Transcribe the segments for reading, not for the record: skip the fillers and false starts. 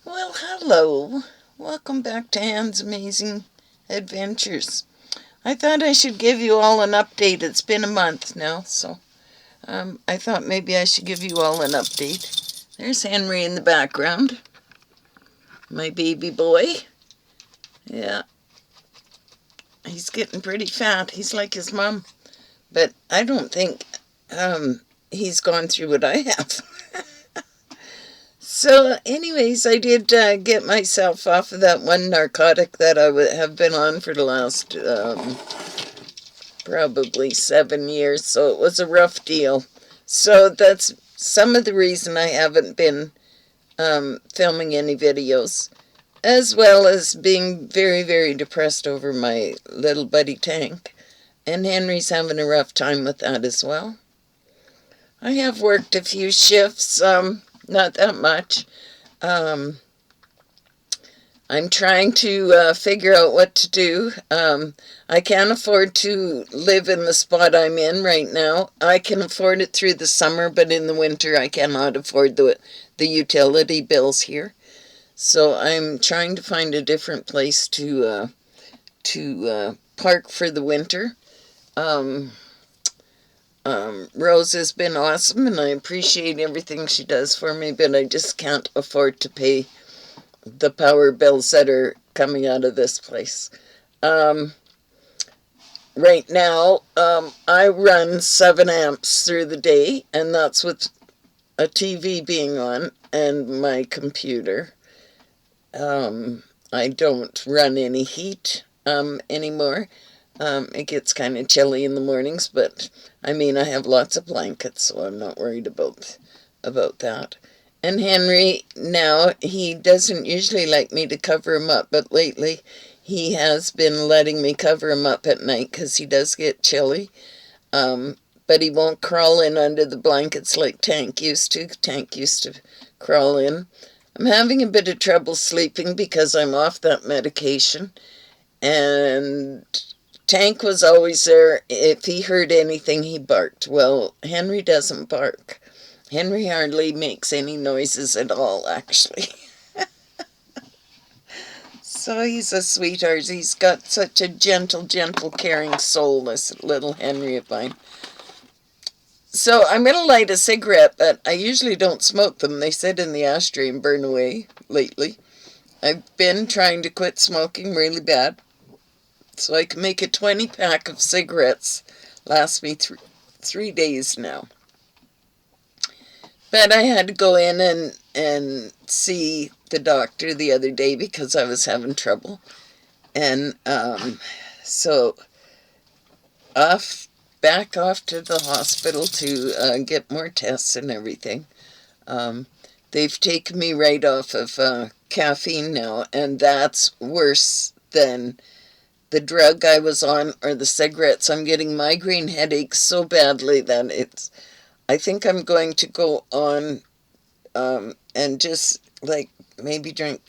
Well, hello. Welcome back to Anne's Amazing Adventures. I thought I should give you all an update. It's been a month now, so I thought maybe I should give you all an update. There's Henry in the background, my baby boy. Yeah, he's getting pretty fat. He's like his mom, but I don't think he's gone through what I have. So, anyways, I did get myself off of that one narcotic that I have been on for the last probably 7 years, so it was a rough deal. So that's some of the reason I haven't been filming any videos, as well as being very, very depressed over my little buddy Tank. And Henry's having a rough time with that as well. I have worked a few shifts, not that much. I'm trying to figure out what to do. I can't afford to live in the spot I'm in right now. I can afford it through the summer, but in the winter I cannot afford the utility bills here. So I'm trying to find a different place to park for the winter. Rose has been awesome, and I appreciate everything she does for me, but I just can't afford to pay the power bills that are coming out of this place. Right now, I run 7 amps through the day, and that's with a TV being on and my computer. I don't run any heat anymore. It gets kind of chilly in the mornings, but I mean, I have lots of blankets, so I'm not worried about that. And Henry, now, he doesn't usually like me to cover him up, but lately he has been letting me cover him up at night because he does get chilly. But he won't crawl in under the blankets like Tank used to. Tank used to crawl in. I'm having a bit of trouble sleeping because I'm off that medication. And Tank was always there. If he heard anything, he barked. Well, Henry doesn't bark. Henry hardly makes any noises at all, actually. So he's a sweetheart. He's got such a gentle, gentle, caring soul, this little Henry of mine. So I'm going to light a cigarette, but I usually don't smoke them. They sit in the ashtray and burn away lately. I've been trying to quit smoking really bad, so I can make a 20-pack of cigarettes last me 3 days now. But I had to go in and see the doctor the other day because I was having trouble. And so back off to the hospital to get more tests and everything. They've taken me right off of caffeine now, and that's worse than the drug I was on or the cigarettes. I'm getting migraine headaches so badly that I think I'm going to go on and just like maybe drink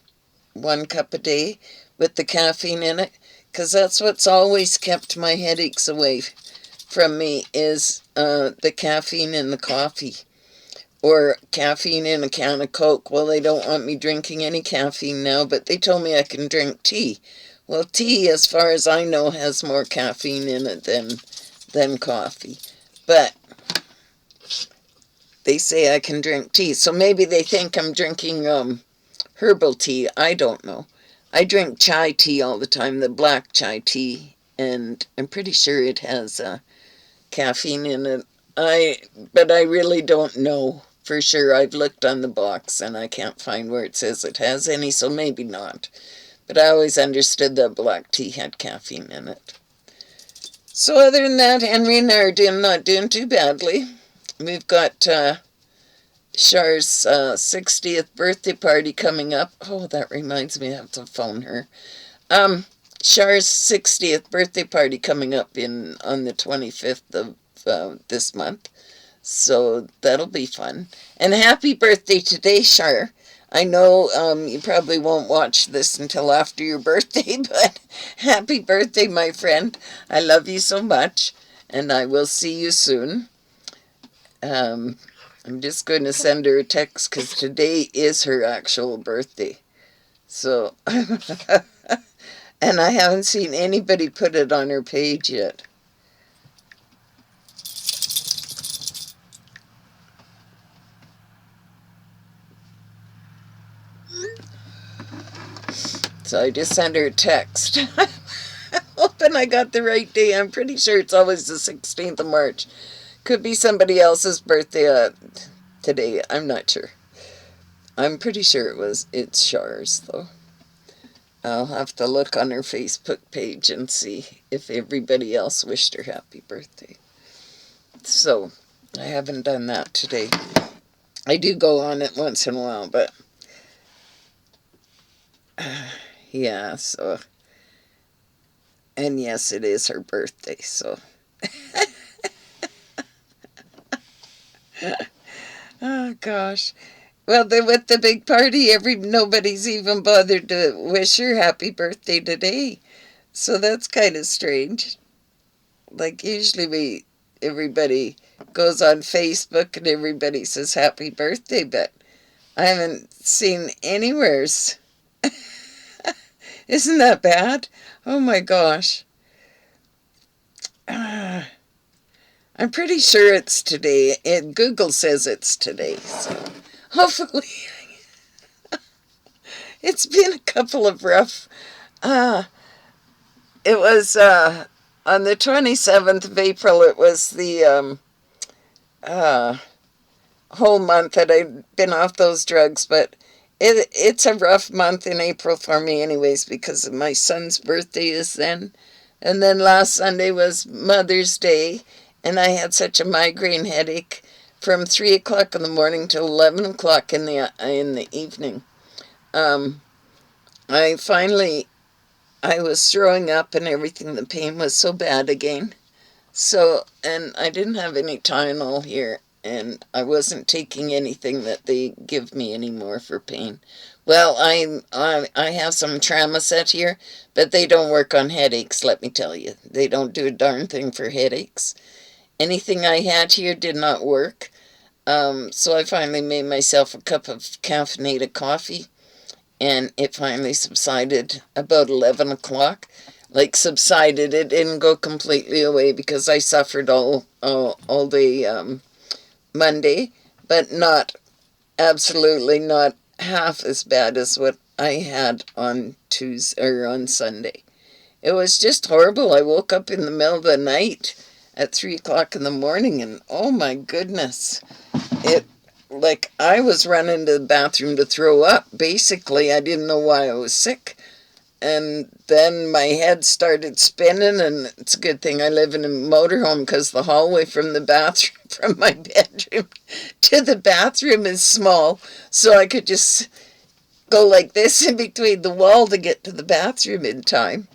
1 cup a day with the caffeine in it, because that's what's always kept my headaches away from me is the caffeine in the coffee or caffeine in a can of Coke. Well, they don't want me drinking any caffeine now, but they told me I can drink tea. Well, tea, as far as I know, has more caffeine in it than coffee. But they say I can drink tea. So maybe they think I'm drinking herbal tea. I don't know. I drink chai tea all the time, the black chai tea, and I'm pretty sure it has caffeine in it. But I really don't know for sure. I've looked on the box and I can't find where it says it has any, so maybe not. But I always understood that black tea had caffeine in it. So other than that, Henry and I are not doing too badly. We've got Char's 60th birthday party coming up. Oh, that reminds me, I have to phone her. Char's 60th birthday party coming up on the 25th of this month. So that'll be fun. And happy birthday today, Char. I know you probably won't watch this until after your birthday, but happy birthday, my friend. I love you so much, and I will see you soon. I'm just going to send her a text because today is her actual birthday. So, and I haven't seen anybody put it on her page yet. So I just sent her a text. Hoping I got the right day. I'm pretty sure it's always the 16th of March. Could be somebody else's birthday today. I'm not sure. I'm pretty sure it's Char's, though. I'll have to look on her Facebook page and see if everybody else wished her happy birthday. So, I haven't done that today. I do go on it once in a while, but yeah, so, and yes, it is her birthday, so. Oh, gosh. Well, with the big party, nobody's even bothered to wish her happy birthday today. So that's kind of strange. Like, usually everybody goes on Facebook and everybody says happy birthday, but I haven't seen anywheres. Isn't that bad? Oh my gosh. I'm pretty sure it's today. Google says it's today, so hopefully. It's been a couple of rough. It was on the 27th of April. It was the whole month that I'd been off those drugs, but it's a rough month in April for me anyways because my son's birthday is then. And then last Sunday was Mother's Day, and I had such a migraine headache from 3 o'clock in the morning till 11 o'clock in the evening. I was throwing up and everything. The pain was so bad again. So, and I didn't have any Tylenol here, and I wasn't taking anything that they give me anymore for pain. Well, I have some tremors here, but they don't work on headaches, let me tell you. They don't do a darn thing for headaches. Anything I had here did not work. So I finally made myself a cup of caffeinated coffee, and it finally subsided about 11 o'clock. Like, subsided, it didn't go completely away because I suffered all day Monday, but absolutely not half as bad as what I had on Tuesday or on Sunday. It was just horrible. I woke up in the middle of the night at 3 o'clock in the morning, and oh my goodness, like I was running to the bathroom to throw up. Basically, I didn't know why I was sick. And then my head started spinning, and it's a good thing I live in a motorhome because the hallway from the bathroom, from my bedroom to the bathroom is small, so I could just go like this in between the wall to get to the bathroom in time.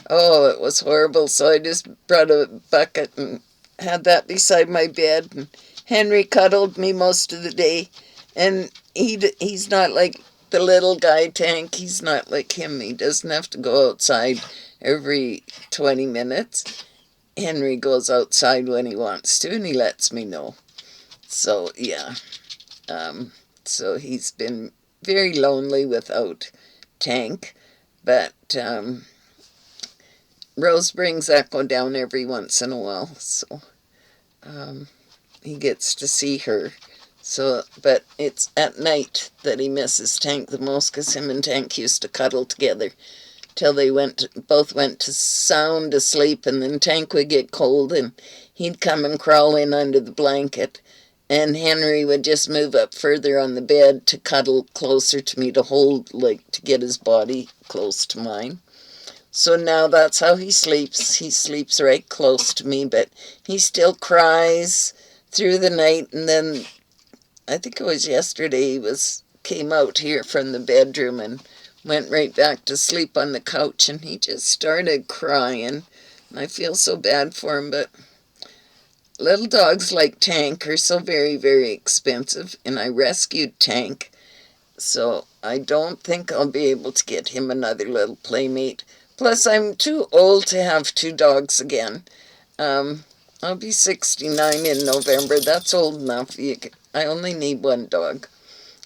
Oh, it was horrible, so I just brought a bucket and had that beside my bed, and Henry cuddled me most of the day, and he's not like the little guy Tank. He's not like him. He doesn't have to go outside every 20 minutes. Henry goes outside when he wants to, and he lets me know. So, yeah. So he's been very lonely without Tank, but Rose brings Echo down every once in a while, so he gets to see her. So, but it's at night that he misses Tank the most, because him and Tank used to cuddle together till they both went to sound asleep, and then Tank would get cold and he'd come and crawl in under the blanket, and Henry would just move up further on the bed to cuddle closer to me, to hold, like, to get his body close to mine. So now that's how he sleeps. He sleeps right close to me, but he still cries through the night, and then I think it was yesterday he came out here from the bedroom and went right back to sleep on the couch, and he just started crying. And I feel so bad for him, but little dogs like Tank are so very, very expensive, and I rescued Tank, so I don't think I'll be able to get him another little playmate. Plus, I'm too old to have two dogs again. I'll be 69 in November. That's old enough. I only need one dog.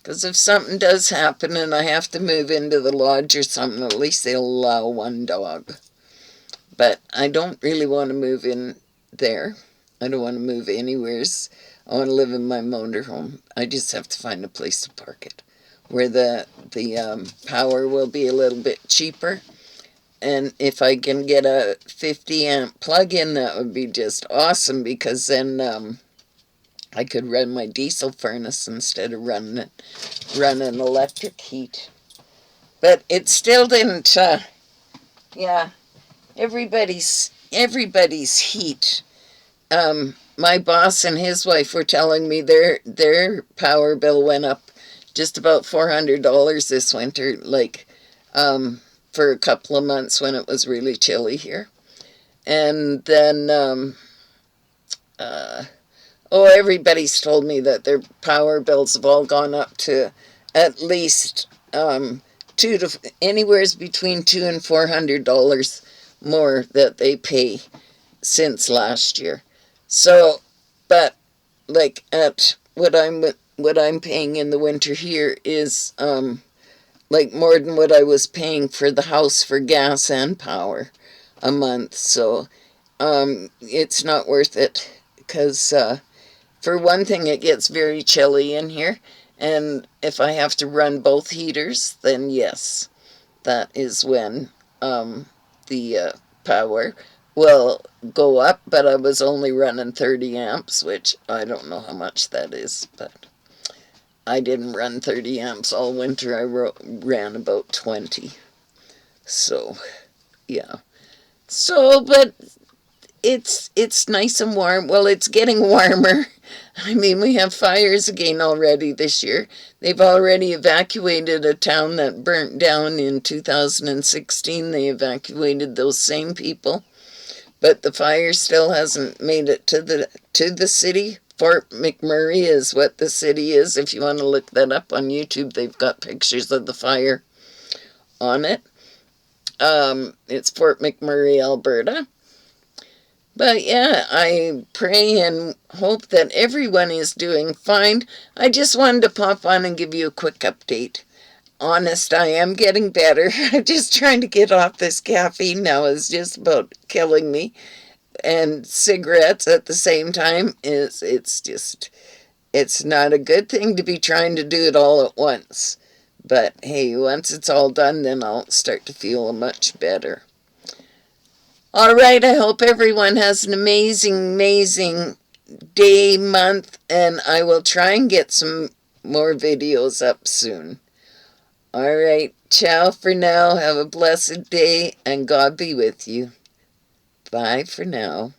Because if something does happen and I have to move into the lodge or something, at least they'll allow one dog. But I don't really want to move in there. I don't want to move anywheres. I want to live in my motorhome. I just have to find a place to park it where the power will be a little bit cheaper. And if I can get a 50 amp plug-in, that would be just awesome, because then I could run my diesel furnace instead of running electric heat. But it still didn't, yeah, everybody's heat. My boss and his wife were telling me their power bill went up just about $400 this winter, like for a couple of months when it was really chilly here. And then everybody's told me that their power bills have all gone up to at least anywhere between $200 and $400 more that they pay since last year. So, but like at what I'm paying in the winter here is like more than what I was paying for the house for gas and power a month. So it's not worth it, because for one thing, it gets very chilly in here, and if I have to run both heaters, then yes, that is when the power will go up. But I was only running 30 amps, which I don't know how much that is, but I didn't run 30 amps all winter. I ran about 20. So, yeah. So, but it's nice and warm. Well, it's getting warmer. I mean, we have fires again already this year. They've already evacuated a town that burnt down in 2016. They evacuated those same people, but the fire still hasn't made it to the city. Fort McMurray is what the city is. If you want to look that up on YouTube, they've got pictures of the fire on it. It's Fort McMurray, Alberta. But yeah, I pray and hope that everyone is doing fine. I just wanted to pop on and give you a quick update. Honest, I am getting better. I'm just trying to get off this caffeine now. It's just about killing me. And cigarettes at the same time, it's not a good thing to be trying to do it all at once. But hey, once it's all done, then I'll start to feel much better. All right, I hope everyone has an amazing, amazing day, month, and I will try and get some more videos up soon. All right, ciao for now. Have a blessed day, and God be with you. Bye for now.